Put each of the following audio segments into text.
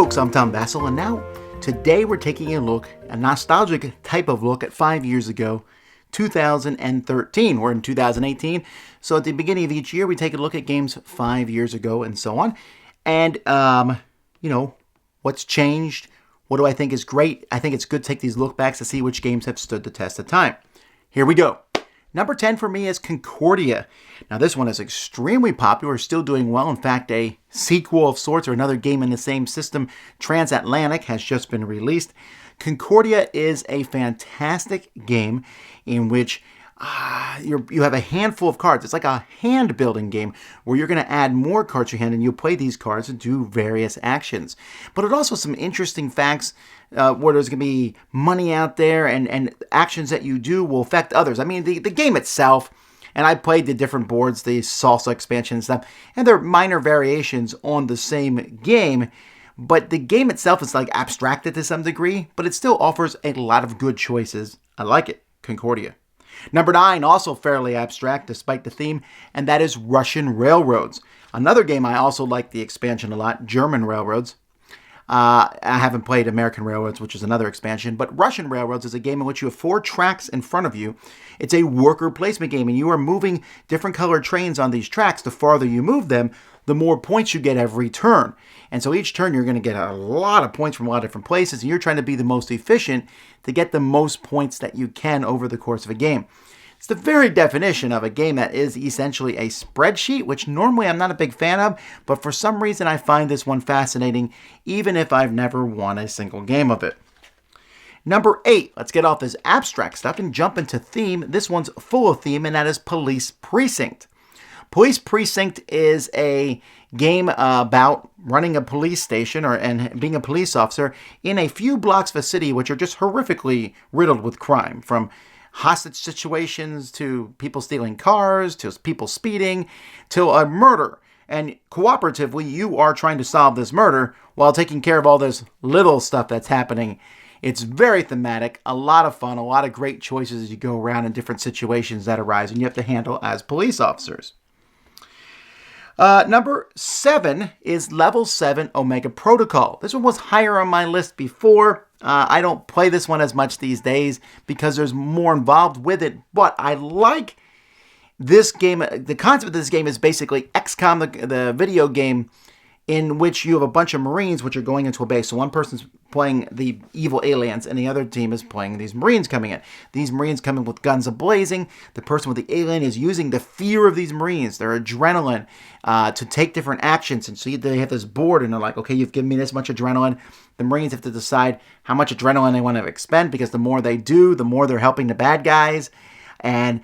folks, I'm Tom Vasel, and now today we're taking a nostalgic type of look at 5 years ago, 2013. We're in 2018, so at the beginning of each year we take a look at games 5 years ago and so on. And, what's changed? What do I think is great? I think it's good to take these look backs to see which games have stood the test of time. Here we go. Number 10 for me is Concordia. Now this one is extremely popular, still doing well. In fact, a sequel of sorts or another game in the same system, Transatlantic, has just been released. Concordia is a fantastic game in which you have a handful of cards. It's like a hand building game where you're going to add more cards to your hand and you'll play these cards and do various actions. But it also has some interesting facts where there's going to be money out there and actions that you do will affect others. I mean, the game itself, and I played the different boards, the Salsa expansion and stuff, and they're minor variations on the same game. But the game itself is like abstracted to some degree, but it still offers a lot of good choices. I like it. Concordia. Number 9, also fairly abstract despite the theme, and that is Russian Railroads. Another game I also like the expansion a lot, German Railroads. I haven't played American Railroads, which is another expansion, but Russian Railroads is a game in which you have 4 tracks in front of you. It's a worker placement game, and you are moving different colored trains on these tracks. The farther you move them, the more points you get every turn. And so each turn you're going to get a lot of points from a lot of different places, and you're trying to be the most efficient to get the most points that you can over the course of a game. It's the very definition of a game that is essentially a spreadsheet, which normally I'm not a big fan of, but for some reason I find this one fascinating, even if I've never won a single game of it. Number 8, let's get off this abstract stuff and jump into theme. This one's full of theme, and that is Police Precinct. Police Precinct is a game about running a police station and being a police officer in a few blocks of a city which are just horrifically riddled with crime, from hostage situations to people stealing cars to people speeding to a murder. And cooperatively, you are trying to solve this murder while taking care of all this little stuff that's happening. It's very thematic, a lot of fun, a lot of great choices as you go around in different situations that arise and you have to handle as police officers. Number 7 is Level 7 Omega Protocol. This one was higher on my list before. I don't play this one as much these days because there's more involved with it, but I like this game. The concept of this game is basically XCOM, the video game, in which you have a bunch of Marines which are going into a base. So one person's playing the evil aliens and the other team is playing these Marines coming in. These Marines come in with guns a-blazing. The person with the alien is using the fear of these Marines, their adrenaline, to take different actions. And so they have this board and they're like, okay, you've given me this much adrenaline. The Marines have to decide how much adrenaline they want to expend, because the more they do, the more they're helping the bad guys. And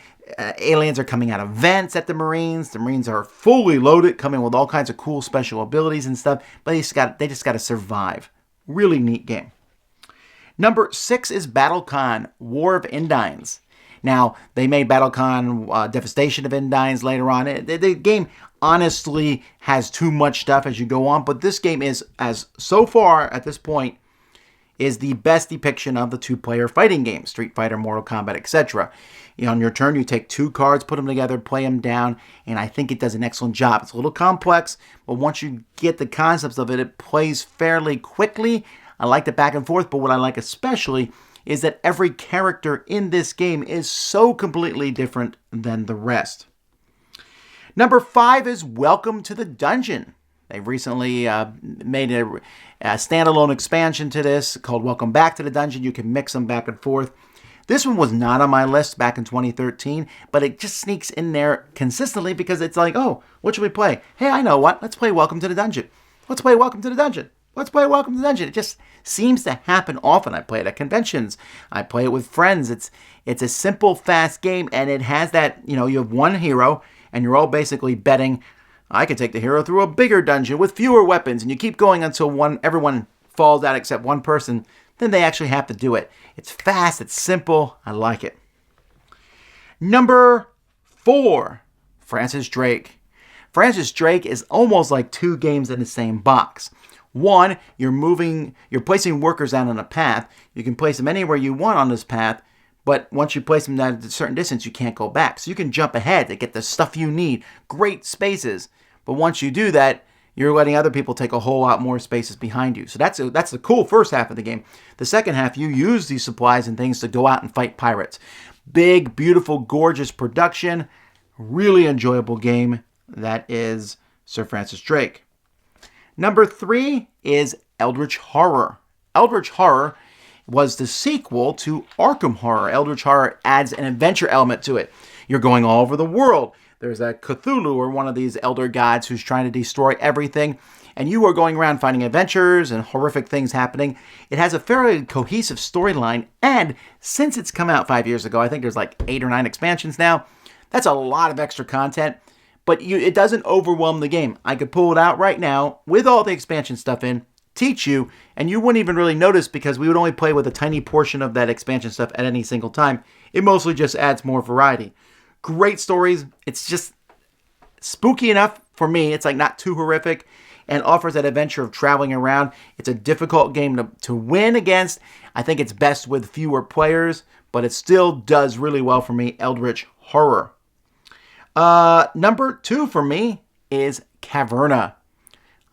aliens are coming out of vents at the Marines. The Marines are fully loaded, coming with all kinds of cool special abilities and stuff. But they just got to survive. Really neat game. Number 6 is BattleCon, War of Endines. Now, they made BattleCon Devastation of Endines later on. The game honestly has too much stuff as you go on. But this game is, as so far at this point, is the best depiction of the two-player fighting game, Street Fighter, Mortal Kombat, etc. On your turn, you take 2 cards, put them together, play them down, and I think it does an excellent job. It's a little complex, but once you get the concepts of it, it plays fairly quickly. I like the back and forth, but what I like especially is that every character in this game is so completely different than the rest. Number 5 is Welcome to the Dungeon. They recently made a standalone expansion to this called Welcome Back to the Dungeon. You can mix them back and forth. This one was not on my list back in 2013, but it just sneaks in there consistently because it's like, oh, what should we play? Hey, I know what. Let's play Welcome to the Dungeon. Let's play Welcome to the Dungeon. Let's play Welcome to the Dungeon. It just seems to happen often. I play it at conventions. I play it with friends. It's a simple, fast game, and it has that, you have one hero, and you're all basically betting, I could take the hero through a bigger dungeon with fewer weapons, and you keep going until everyone falls out except one person. Then they actually have to do it. It's fast, it's simple, I like it. Number 4, Francis Drake. Francis Drake is almost like 2 games in the same box. One, you're placing workers out on a path. You can place them anywhere you want on this path, but once you place them at a certain distance, you can't go back. So you can jump ahead to get the stuff you need. Great spaces. But once you do that, you're letting other people take a whole lot more spaces behind you. So that's the cool first half of the game. The second half, you use these supplies and things to go out and fight pirates. Big, beautiful, gorgeous production. Really enjoyable game. That is Sir Francis Drake. Number 3 is Eldritch Horror. Eldritch Horror was the sequel to Arkham Horror. Eldritch Horror adds an adventure element to it. You're going all over the world. There's a Cthulhu, or one of these elder gods, who's trying to destroy everything, and you are going around finding adventures and horrific things happening. It has a fairly cohesive storyline, and since it's come out 5 years ago, I think there's like 8 or 9 expansions now. That's a lot of extra content, but it doesn't overwhelm the game. I could pull it out right now with all the expansion stuff in, teach you, and you wouldn't even really notice because we would only play with a tiny portion of that expansion stuff at any single time. It mostly just adds more variety. Great stories. It's just spooky enough for me. It's like not too horrific, and offers that adventure of traveling around. It's a difficult game to win against. I think it's best with fewer players, but it still does really well for me. Eldritch Horror. Number 2 for me is Caverna.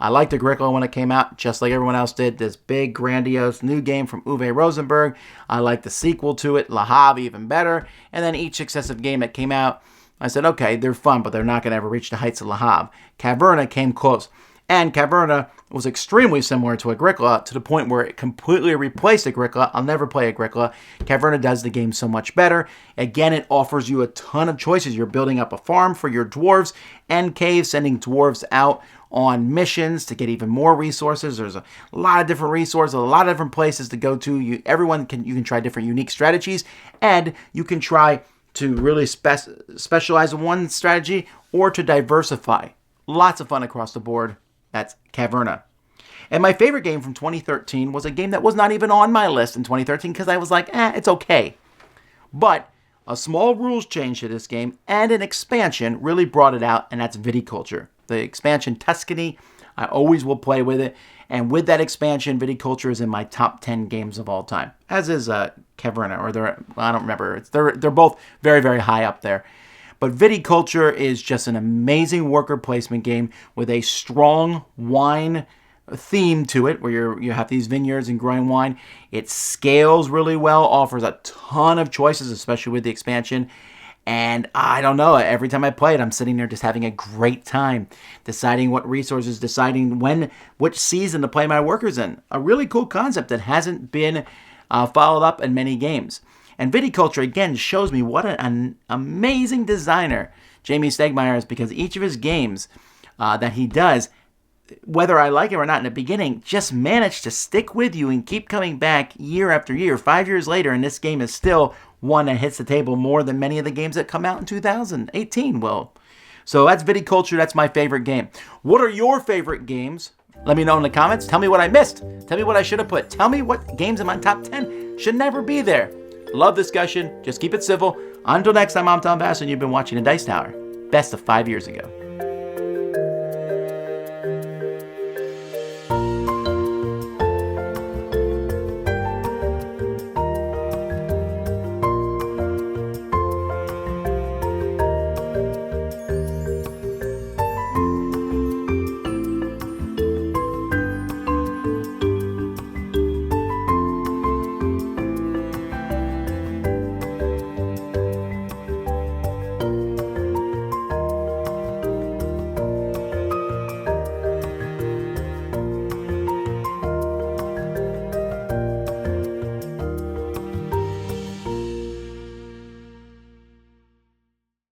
I liked Agricola when it came out, just like everyone else did. This big, grandiose new game from Uwe Rosenberg. I liked the sequel to it, Le Havre, even better. And then each successive game that came out, I said, okay, they're fun, but they're not going to ever reach the heights of Le Havre. Caverna came close. And Caverna was extremely similar to Agricola, to the point where it completely replaced Agricola. I'll never play Agricola. Caverna does the game so much better. Again, it offers you a ton of choices. You're building up a farm for your dwarves and caves, sending dwarves out on missions to get even more resources. There's a lot of different resources, a lot of different places to go to. You can try different unique strategies, and you can try to really specialize in one strategy or to diversify. Lots of fun across the board. That's Caverna. And my favorite game from 2013 was a game that was not even on my list in 2013 because I was like, it's okay. But a small rules change to this game and an expansion really brought it out, and that's Viticulture. The expansion Tuscany, I always will play with it. And with that expansion, Viticulture is in my top 10 games of all time, as is Caverna, or I don't remember. They're both very, very high up there. But Viticulture is just an amazing worker placement game with a strong wine theme to it, where you have these vineyards and growing wine. It scales really well, offers a ton of choices, especially with the expansion. And I don't know, every time I play it, I'm sitting there just having a great time, deciding what resources, deciding which season to play my workers in. A really cool concept that hasn't been followed up in many games. And Viticulture, again, shows me what an amazing designer Jamie Stegmaier is, because each of his games that he does, whether I like it or not in the beginning, just manage to stick with you and keep coming back year after year. 5 years later, and this game is still one that hits the table more than many of the games that come out in 2018 will. So that's Viticulture. That's my favorite game. What are your favorite games? Let me know in the comments. Tell me what I missed. Tell me what I should have put. Tell me what games in my top 10 should never be there. Love discussion. Just keep it civil. Until next time, I'm Tom Vasel, and you've been watching The Dice Tower. Best of 5 years ago.